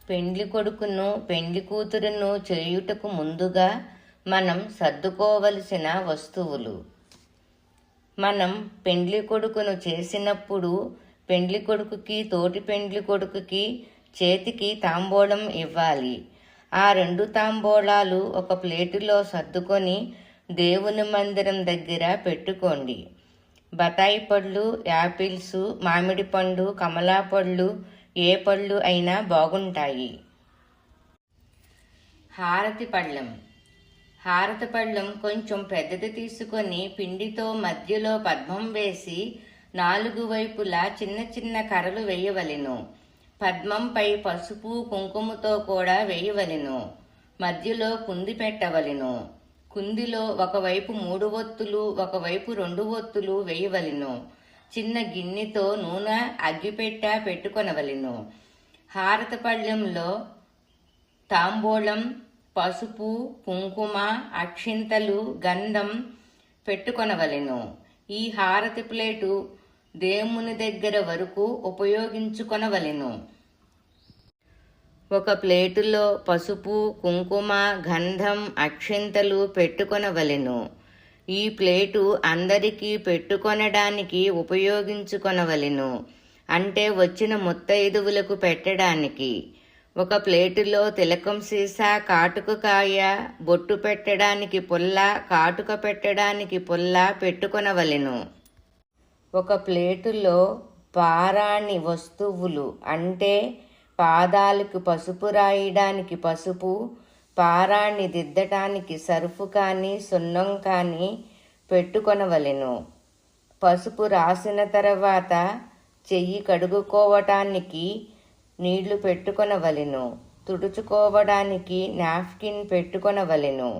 పెండ్లి కొడుకును పెండ్లి కూతురును చేయుటకు ముందుగా మనం సర్దుకోవలసిన వస్తువులు. మనం పెండ్లి కొడుకును చేసినప్పుడు పెండ్లి కొడుకుకి తోటి పెండ్లి కొడుకుకి చేతికి తాంబూలం ఇవ్వాలి. ఆ 2 తాంబూలాలు ఒక ప్లేటులో సర్దుకొని దేవుని మందిరం దగ్గర పెట్టుకోండి. బతాయి పళ్ళు, యాపిల్స్, మామిడి పండు, కమలా పళ్ళు, ఏ పళ్ళు అయినా బాగుంటాయి. హారతి పళ్ళెం. హారతి పళ్ళెం కొంచెం పెద్దది తీసుకొని పిండితో మధ్యలో పద్మం వేసి 4 వైపులా చిన్న చిన్న కర్రలు వేయవలెను. పద్మంపై పసుపు కుంకుమతో కూడా వేయవలెను. మధ్యలో కుంది పెట్టవలెను. కుందిలో ఒకవైపు 3 ఒత్తులు, ఒకవైపు 2 ఒత్తులు వేయవలెను. చిన్న గిన్నెతో నూనె అగ్గిపెట్ట పెట్టుకొనవలెను. హారతి పళ్ళెంలో తాంబూలం, పసుపు, కుంకుమ, అక్షింతలు, గంధం పెట్టుకొనవలెను. ఈ హారతి ప్లేటు దేవుని దగ్గర వరకు ఉపయోగించుకొనవలెను. ఒక ప్లేటులో పసుపు, కుంకుమ, గంధం, అక్షింతలు పెట్టుకొనవలెను. ఈ ప్లేటు అందరికీ పెట్టుకొనడానికి ఉపయోగించుకొనవలెను. అంటే వచ్చిన ముత్తైదువులకు పెట్టడానికి. ఒక ప్లేటులో తిలకం సీసా, కాటుకకాయ, బొట్టు పెట్టడానికి పుల్ల, కాటుక పెట్టడానికి పుల్ల పెట్టుకొనవలెను. ఒక ప్లేటులో పారాణి వస్తువులు అంటే పాదాలకు పసుపు రాయడానికి పసుపు, పారాణి దిద్దటానికి సర్ఫు కానీ సున్నం కానీ పెట్టుకొనవలెను. పసుపు రాసిన తర్వాత చెయ్యి కడుగుకోవటానికి నీళ్లు పెట్టుకొనవలెను. తుడుచుకోవడానికి నాప్కిన్ పెట్టుకొనవలెను.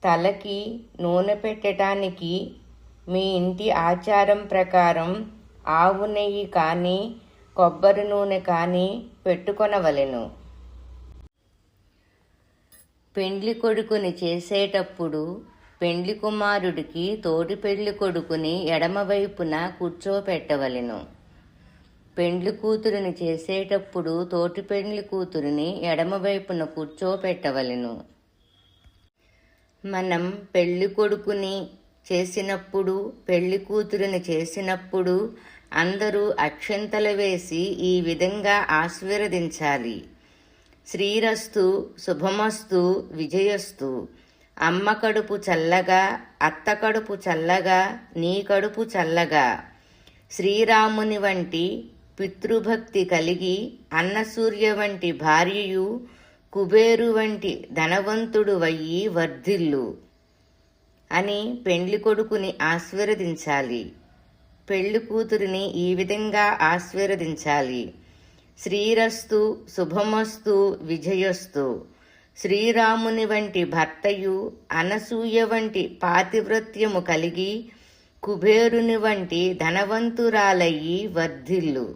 తలకి నూనె పెట్టడానికి మీ ఇంటి ఆచారం ప్రకారం ఆవు నెయ్యి కానీ కొబ్బరి నూనె కానీ పెట్టుకొనవలెను. పెండ్లి కొడుకుని చేసేటప్పుడు పెండ్లి కుమారుడికి తోటి పెండ్లి కొడుకుని ఎడమవైపున కూర్చోపెట్టవలెను. పెండ్లి కూతురిని చేసేటప్పుడు తోటి పెండ్లి కూతురిని ఎడమవైపున కూర్చోపెట్టవలెను. మనం పెళ్లి కొడుకుని చేసినప్పుడు పెళ్లి కూతురిని చేసినప్పుడు అందరూ అక్షంతలు వేసి ఈ విధంగా ఆశీర్వదించాలి. శ్రీరస్తు, శుభమస్తు, విజయస్తు. అమ్మ కడుపు చల్లగా, అత్త కడుపు చల్లగా, నీ కడుపు చల్లగా. శ్రీరాముని వంటి పితృభక్తి కలిగి అన్నసూర్య వంటి భార్యయు, కుబేరు వంటి ధనవంతుడు వయ్యి వర్ధిల్లు అని పెండ్లి కొడుకుని ఆశీర్వదించాలి. పెళ్లి కూతురిని ఈ విధంగా ఆశీర్వదించాలి. శ్రీరస్తు, శుభమస్తు, విజయస్తు. శ్రీరాముని వంటి భర్తయు, అనసూయ వంటి పాతివ్రత్యము కలిగి, కుబేరుని వంటి ధనవంతురాలయ్యి వర్ధిల్లు.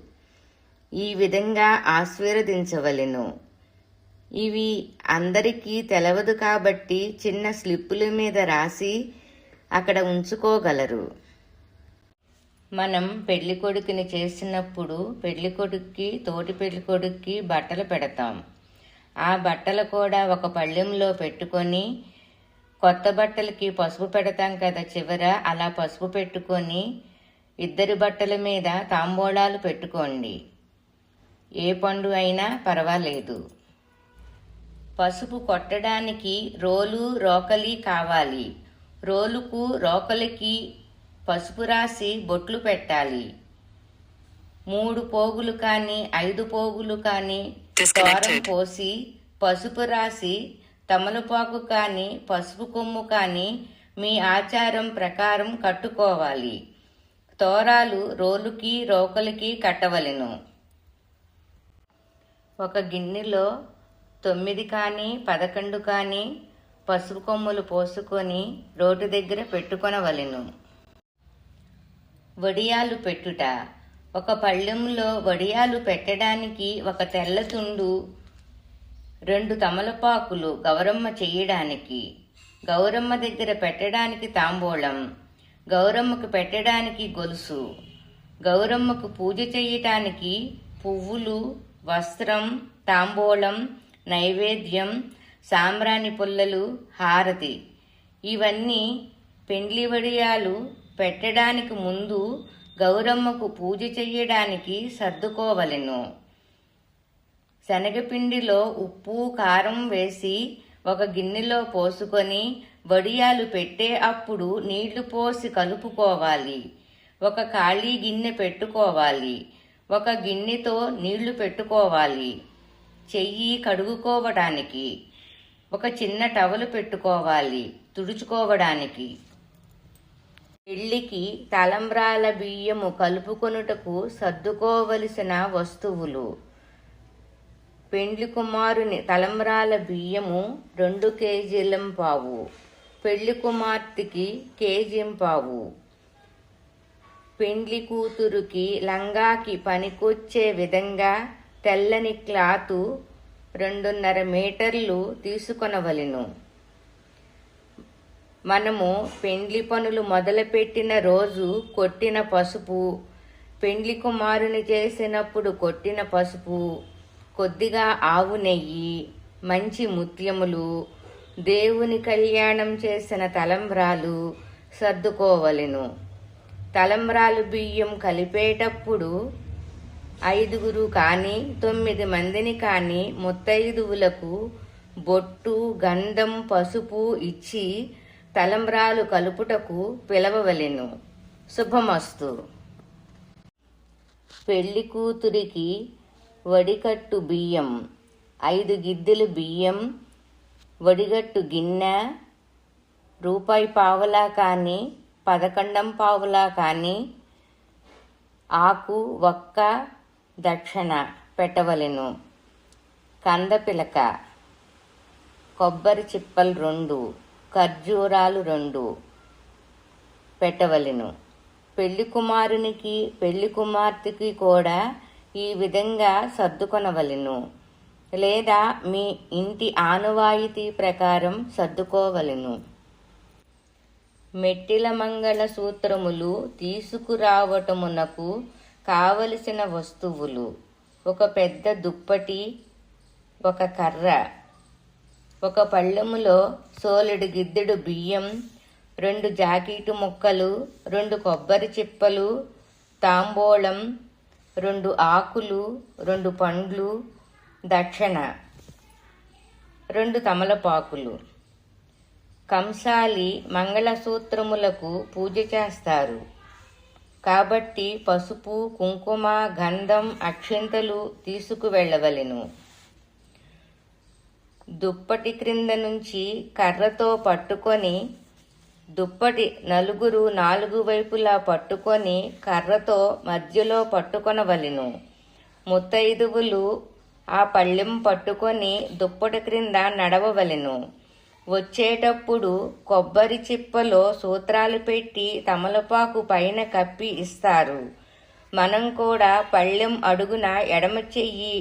ఈ విధంగా ఆశీర్వదించవలెను. ఇవి అందరికీ తెలవదు కాబట్టి చిన్న స్లిప్పుల మీద రాసి అక్కడ ఉంచుకోగలరు. మనం పెళ్లి కొడుకుని చేసినప్పుడు పెళ్లి కొడుక్కి తోటి పెళ్లి కొడుక్కి బట్టలు పెడతాం. ఆ బట్టలు కూడా ఒక పళ్ళెంలో పెట్టుకొని, కొత్త బట్టలకి పసుపు పెడతాం కదా చివర, అలా పసుపు పెట్టుకొని 2 బట్టల మీద తాంబూలాలు పెట్టుకోండి. ఏ పండు అయినా పర్వాలేదు. పసుపు కొట్టడానికి రోలు, రోకలి కావాలి. రోలుకు రోకలికి పసుపు రాసి బొట్లు పెట్టాలి. 3 పోగులు కానీ 5 పోగులు కానీ తోరం పోసి పసుపు రాసి తమలపాకు కానీ పసుపు కొమ్ము కానీ మీ ఆచారం ప్రకారం కట్టుకోవాలి. తోరాలు రోలుకి రోకలికి కట్టవలెను. ఒక గిన్నెలో 9 కానీ 11 కానీ పసుపు కొమ్ములు పోసుకొని రోటి దగ్గర పెట్టుకొనవలెను. వడియాలు పెట్టుట. ఒక పళ్ళెంలో వడియాలు పెట్టడానికి ఒక తెల్ల తుండు, 2 తమలపాకులు గౌరమ్మ చెయ్యడానికి, గౌరమ్మ దగ్గర పెట్టడానికి తాంబూలం, గౌరమ్మకు పెట్టడానికి గొలుసు, గౌరమ్మకు పూజ చెయ్యటానికి పువ్వులు, వస్త్రం, తాంబూలం, నైవేద్యం, సాంబ్రాణి పుల్లలు, హారతి. ఇవన్నీ పెండ్లి వడియాలు పెట్టడానికి ముందు గౌరమ్మకు పూజ చెయ్యడానికి సర్దుకోవలెను. శనగపిండిలో ఉప్పు, కారం వేసి ఒక గిన్నెలో పోసుకొని వడియాలు పెట్టే అప్పుడు నీళ్లు పోసి కలుపుకోవాలి. ఒక ఖాళీ గిన్నె పెట్టుకోవాలి. ఒక గిన్నెతో నీళ్లు పెట్టుకోవాలి. చెయ్యి కడుగుకోవడానికి ఒక చిన్న టవలు పెట్టుకోవాలి తుడుచుకోవడానికి. పెళ్లికి తలంబ్రాల బియ్యము కలుపుకొనుటకు సర్దుకోవలసిన వస్తువులు: పెండ్లి కుమారుని తలంబ్రాల బియ్యము 2 కేజీలంపావు, పెళ్లి కుమార్తెకి కేజీంపావు. పెండ్లి కూతురుకి లంగాకి పనికొచ్చే విధంగా తెల్లని క్లాతు 2.5 మీటర్లు తీసుకొనవలెను. మనము పెండ్లి పనులు మొదలుపెట్టిన రోజు కొట్టిన పసుపు, పెండ్లి కుమారుని చేసినప్పుడు కొట్టిన పసుపు, కొద్దిగా ఆవు నెయ్యి, మంచి ముత్యములు, దేవుని కళ్యాణం చేసిన తలంబ్రాలు సర్దుకోవలెను. తలంబ్రాలు బియ్యం కలిపేటప్పుడు 5 కానీ 9 మందిని కానీ ముత్తైదువులకు బొట్టు, గంధం, పసుపు ఇచ్చి తలంబ్రాలు కలుపుటకు పిలవవలెను. శుభమస్తు. పెళ్లి కూతురికి వడికట్టు బియ్యం 5 గిద్దెలు బియ్యం, వడిగట్టు గిన్నె, రూపాయి పావలా కానీ 11 పావులా కానీ ఆకు ఒక్క దక్షిణ పెట్టవలెను. కందపిలక, కొబ్బరి చిప్పలు 2, ఖర్జూరాలు 2 పెట్టవలెను. పెళ్లి కుమారునికి పెళ్లి కుమార్తెకి కూడా ఈ విధంగా సర్దుకొనవలెను, లేదా మీ ఇంటి ఆనవాయితీ ప్రకారం సర్దుకోవలెను. మెట్టిల మంగళ సూత్రములు తీసుకురావటమునకు కావలసిన వస్తువులు: ఒక పెద్ద దుప్పటి, ఒక కర్ర, ఒక పళ్ళెములో సోలెడు గిద్దెడు బియ్యం, 2 జాకెటు ముక్కలు, 2 కొబ్బరి చిప్పలు, తాంబూలం, 2 ఆకులు, 2 పండ్లు, దక్షిణ 2 తమలపాకులు. కంసాలి మంగళసూత్రములకు పూజ చేస్తారు కాబట్టి పసుపు, కుంకుమ, గంధం, అక్షింతలు తీసుకువెళ్ళవలెను. దుప్పటి క్రింద నుంచి కర్రతో పట్టుకొని దుప్పటి నలుగురు 4 వైపులా పట్టుకొని కర్రతో మధ్యలో పట్టుకొనవలెను. ముత్తైదువులు ఆ పళ్ళెం పట్టుకొని దుప్పటి క్రింద నడవవలెను. వచ్చేటప్పుడు కొబ్బరి చిప్పలో సూత్రాలు పెట్టి తమలపాకు పైన కప్పి ఇస్తారు. మనం కూడా పళ్ళెం అడుగున ఎడమ చెయ్యి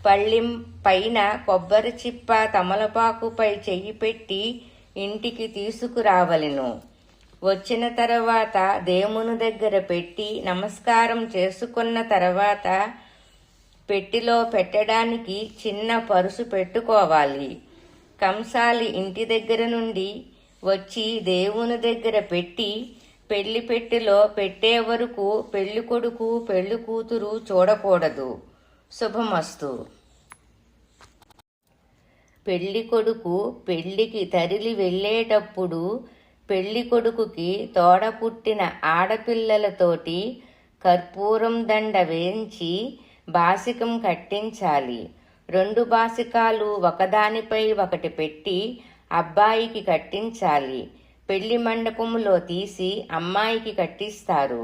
పళ్ళెం పైన కొబ్బరి చిప్ప తమలపాకుపై చెయ్యి పెట్టి ఇంటికి తీసుకురావలెను. వచ్చిన తర్వాత దేవుని దగ్గర పెట్టి నమస్కారం చేసుకున్న తర్వాత పెట్టిలో పెట్టడానికి చిన్న పరుసు పెట్టుకోవాలి. కంసాలి ఇంటి దగ్గర నుండి వచ్చి దేవుని దగ్గర పెట్టి పెళ్లి పెట్టెలో పెట్టే వరకు పెళ్లి కొడుకు పెళ్లి కూతురు చూడకూడదు. శుభమస్తు. పెళ్లి కొడుకు పెళ్లికి తరలి వెళ్ళేటప్పుడు పెళ్లి కొడుకుకి తోడ పుట్టిన ఆడపిల్లలతోటి కర్పూరం దండ వేయించి బాసికం కట్టించాలి. 2 బాసికాలు ఒకదానిపై ఒకటి పెట్టి అబ్బాయికి కట్టించాలి. పెళ్లి మండపంలో తీసి అమ్మాయికి కట్టిస్తారు.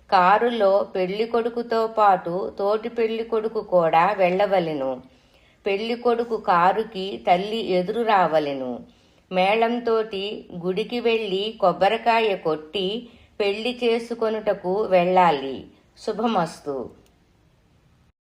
కారులో పెళ్లి కొడుకుతో పాటు తోటి పెళ్లి కొడుకు కూడా వెళ్ళవలెను. పెళ్లి కొడుకు కారుకి తల్లి ఎదురు రావలెను. మేళంతోటి గుడికి వెళ్ళి కొబ్బరికాయ కొట్టి పెళ్లి చేసుకొనుటకు వెళ్ళాలి. శుభమస్తు.